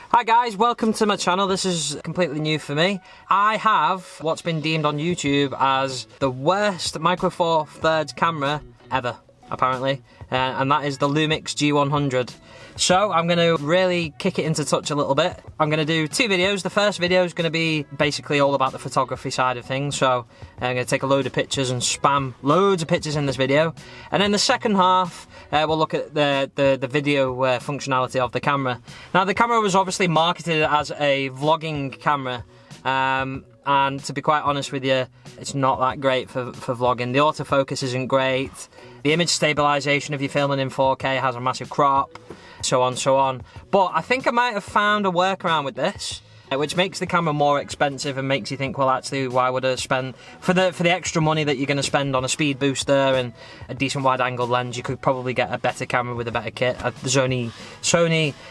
Hi guys, welcome to my channel. This is completely new for me. I have what's been deemed on YouTube as the worst Micro Four Thirds camera ever, apparently, and that is the Lumix G100. So I'm going to really kick it into touch a little bit. I'm going to do two videos. The first video is going to be basically all about the photography side of things. So I'm going to take a load of pictures and spam loads of pictures in this video. And then the second half, we'll look at the video functionality of the camera. Now the camera was obviously marketed as a vlogging camera. And to be quite honest with you, it's not that great for vlogging. The autofocus isn't great. The image stabilization, if you're filming in 4K, has a massive crop, so on, so on. But I think I might have found a workaround with this, which makes the camera more expensive and makes you think, well, actually, why would I spend for the extra money that you're going to spend on a speed booster and a decent wide-angle lens? You could probably get a better camera with a better kit. The Sony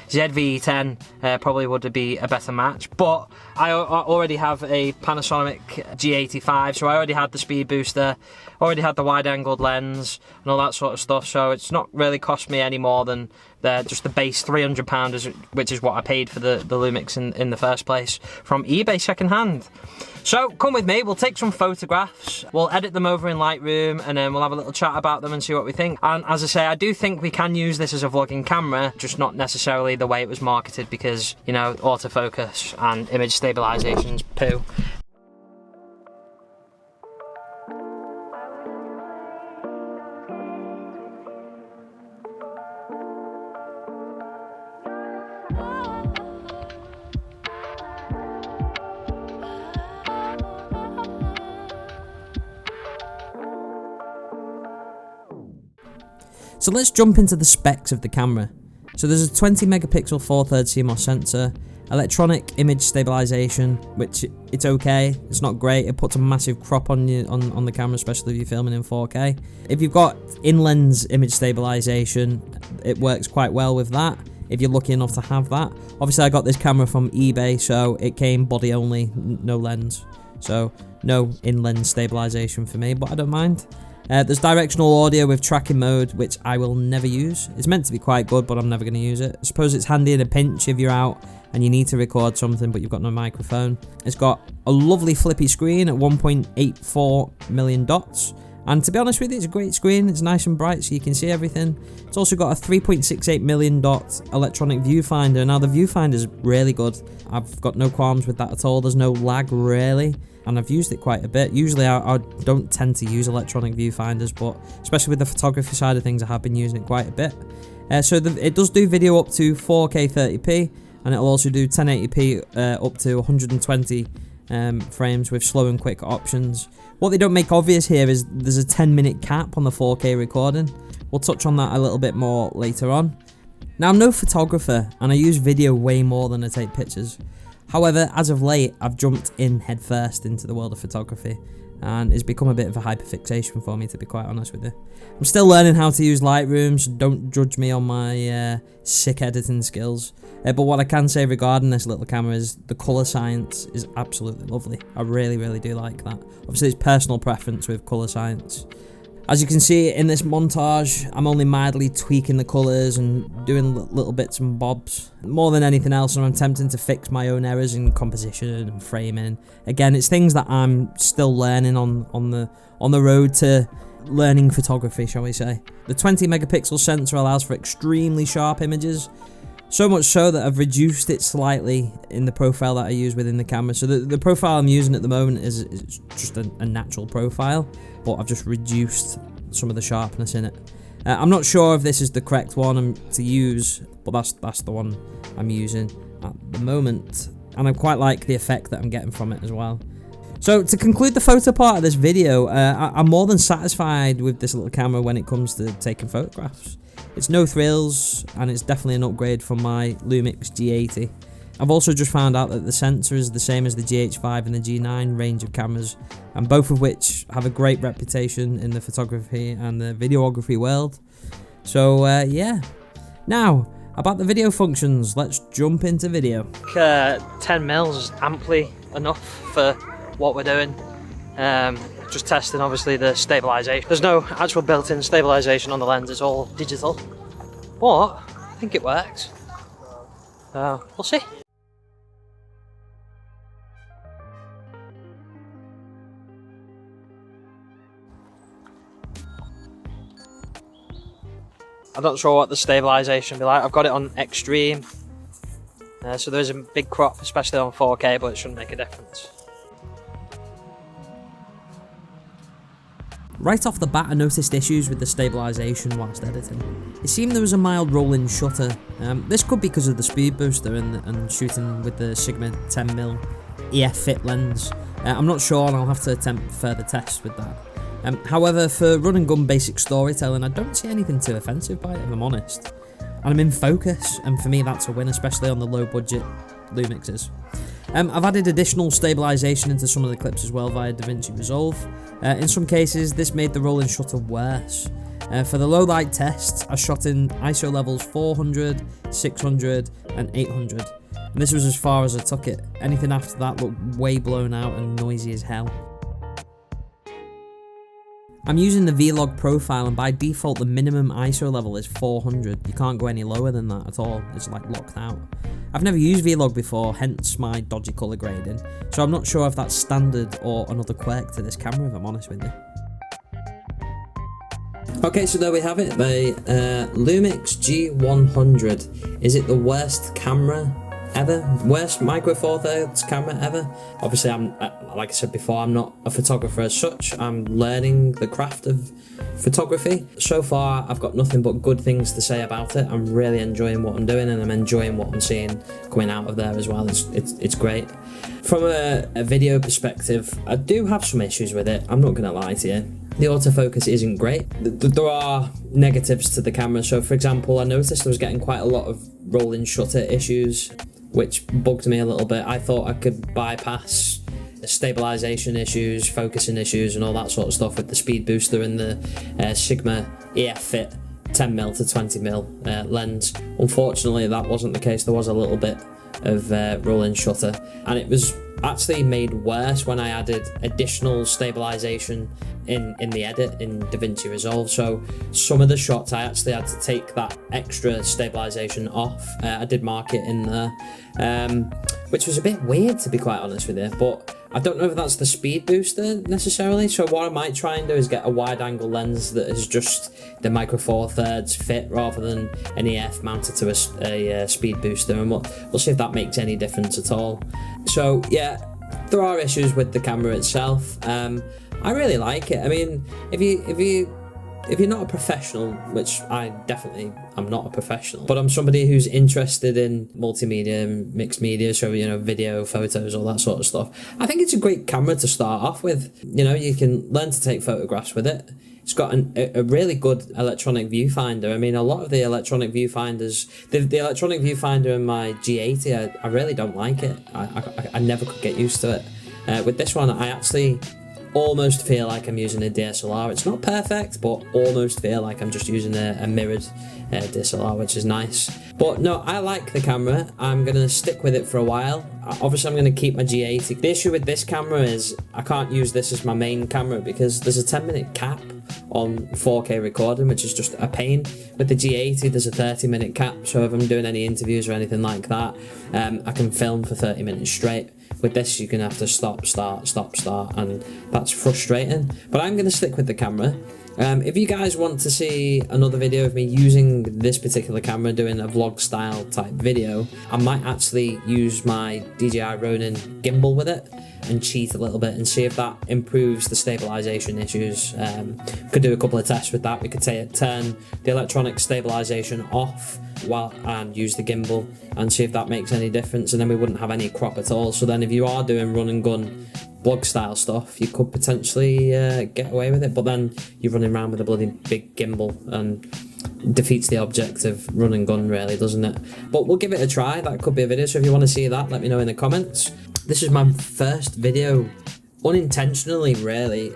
ZV-10 probably would be a better match, but I already have a Panasonic G85, so I already had the speed booster, already had the wide-angled lens and all that sort of stuff. So it's not really cost me any more than just the base £300, which is what I paid for the Lumix in the first place from eBay secondhand. So come with me, we'll take some photographs, we'll edit them over in Lightroom, and then we'll have a little chat about them and see what we think. And as I say, I do think we can use this as a vlogging camera, just not necessarily the way it was marketed, because, you know, autofocus and image stabilization's poo. So let's jump into the specs of the camera. So there's a 20 megapixel 4/3 CMOS sensor, electronic image stabilization, which it's okay, it's not great. It puts a massive crop on you on the camera, especially if you're filming in 4K. If you've got in-lens image stabilization, it works quite well with that, if you're lucky enough to have that. Obviously I got this camera from eBay, so it came body only, no lens. So no in-lens stabilization for me, but I don't mind. There's directional audio with tracking mode, which I will never use. It's meant to be quite good, but I'm never going to use it. I suppose it's handy in a pinch if you're out and you need to record something, but you've got no microphone. It's got a lovely flippy screen at 1.84 million dots. And to be honest with you, it's a great screen. It's nice and bright, so you can see everything. It's also got a 3.68 million dot electronic viewfinder. Now, the viewfinder is really good. I've got no qualms with that at all. There's no lag, really. And I've used it quite a bit. Usually I don't tend to use electronic viewfinders, but especially with the photography side of things, I have been using it quite a bit. It does do video up to 4K 30p, and it'll also do 1080p up to 120 frames with slow and quick options. What they don't make obvious here is there's a 10-minute cap on the 4K recording. We'll touch on that a little bit more later on. Now, I'm no photographer, and I use video way more than I take pictures. However, as of late, I've jumped in headfirst into the world of photography, and it's become a bit of a hyperfixation for me, to be quite honest with you. I'm still learning how to use Lightroom, so don't judge me on my sick editing skills. But what I can say regarding this little camera is the colour science is absolutely lovely. I really, really do like that. Obviously, it's personal preference with colour science. As you can see in this montage, I'm only mildly tweaking the colours and doing little bits and bobs. More than anything else, I'm attempting to fix my own errors in composition and framing. Again, it's things that I'm still learning on the road to learning photography, shall we say. The 20 megapixel sensor allows for extremely sharp images. So much so that I've reduced it slightly in the profile that I use within the camera. So the profile I'm using at the moment is just a natural profile, but I've just reduced some of the sharpness in it. I'm not sure if this is the correct one to use, but that's the one I'm using at the moment. And I quite like the effect that I'm getting from it as well. So to conclude the photo part of this video, I'm more than satisfied with this little camera when it comes to taking photographs. It's no thrills, and it's definitely an upgrade from my Lumix G80. I've also just found out that the sensor is the same as the GH5 and the G9 range of cameras, and both of which have a great reputation in the photography and the videography world. So yeah. Now, about the video functions, let's jump into video. 10mm is amply enough for what we're doing. Just testing obviously the stabilization. There's no actual built-in stabilization on the lens, it's all digital. But I think it works. We'll see. I'm not sure what the stabilisation will be like. I've got it on extreme, so there is a big crop, especially on 4K, but it shouldn't make a difference. Right off the bat, I noticed issues with the stabilisation whilst editing. It seemed there was a mild rolling shutter. This could be because of the speed booster and shooting with the Sigma 10mm EF fit lens. I'm not sure, and I'll have to attempt further tests with that. However, for run and gun basic storytelling, I don't see anything too offensive by it, if I'm honest. And I'm in focus, and for me that's a win, especially on the low budget Lumixes. I've added additional stabilisation into some of the clips as well via DaVinci Resolve. In some cases, this made the rolling shutter worse. For the low light tests, I shot in ISO levels 400, 600 and 800. And this was as far as I took it. Anything after that looked way blown out and noisy as hell. I'm using the Vlog profile, and by default the minimum ISO level is 400. You can't go any lower than that at all, it's like locked out. I've never used Vlog before, hence my dodgy colour grading, so I'm not sure if that's standard or another quirk to this camera, if I'm honest with you. Okay, so there we have it, the Lumix G100. Is it the worst camera ever? Worst Micro Four Thirds camera ever? Obviously, I'm like I said before, I'm not a photographer as such. I'm learning the craft of photography. So far, I've got nothing but good things to say about it. I'm really enjoying what I'm doing, and I'm enjoying what I'm seeing coming out of there as well. It's great. From a video perspective, I do have some issues with it. I'm not going to lie to you. The autofocus isn't great. There are negatives to the camera. So, for example, I noticed I was getting quite a lot of rolling shutter issues, which bugged me a little bit. I thought I could bypass stabilisation issues, focusing issues and all that sort of stuff with the speed booster and the Sigma EF Fit 10mm to 20mm lens. Unfortunately, that wasn't the case. There was a little bit of rolling shutter, and it was actually made worse when I added additional stabilisation in the edit in DaVinci Resolve. So some of the shots I actually had to take that extra stabilisation off. I did mark it in there, which was a bit weird, to be quite honest with you, but I don't know if that's the speed booster necessarily. So what I might try and do is get a wide angle lens that is just the Micro Four Thirds fit rather than an EF mounted to a speed booster, and we'll see if that makes any difference at all. So yeah, there are issues with the camera itself. I really like it. I mean, if you're not a professional, which I definitely am not a professional, but I'm somebody who's interested in multimedia and mixed media, so video, photos, all that sort of stuff, I think it's a great camera to start off with. You can learn to take photographs with it. It's got a really good electronic viewfinder. I mean, a lot of the electronic viewfinders, the electronic viewfinder in my G80, I really don't like it. I never could get used to it. With this one, I actually almost feel like I'm using a DSLR. It's not perfect, but almost feel like I'm just using a mirrored DSLR, which is nice. But no, I like the camera. I'm going to stick with it for a while. Obviously, I'm going to keep my G80. The issue with this camera is I can't use this as my main camera because there's a 10-minute cap on 4K recording, which is just a pain. With the G80, there's a 30-minute cap, so if I'm doing any interviews or anything like that, I can film for 30 minutes straight. With this, you're going to have to stop, start, and that's frustrating. But I'm going to stick with the camera. If you guys want to see another video of me using this particular camera, doing a vlog style type video, I might actually use my DJI Ronin gimbal with it and cheat a little bit and see if that improves the stabilization issues. Could do a couple of tests with that. We could turn the electronic stabilization off and use the gimbal and see if that makes any difference, and then we wouldn't have any crop at all. So then if you are doing run and gun vlog style stuff, you could potentially get away with it, but then you're running around with a bloody big gimbal and defeats the object of run and gun, really, doesn't it? But we'll give it a try. That could be a video, so if you want to see that, let me know in the comments. This is my first video, unintentionally really,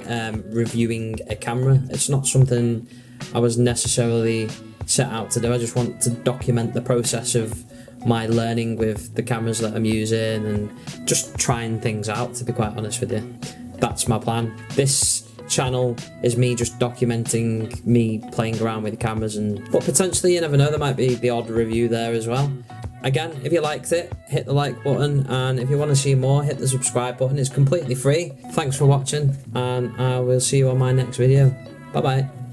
reviewing a camera. It's not something I was necessarily set out to do. I just want to document the process of my learning with the cameras that I'm using and just trying things out, to be quite honest with you. That's my plan. This channel is me just documenting me playing around with the cameras, but potentially, you never know, there might be the odd review there as well. Again, if you liked it, hit the like button, and if you want to see more, hit the subscribe button. It's completely free. Thanks for watching, and I will see you on my next video. Bye bye.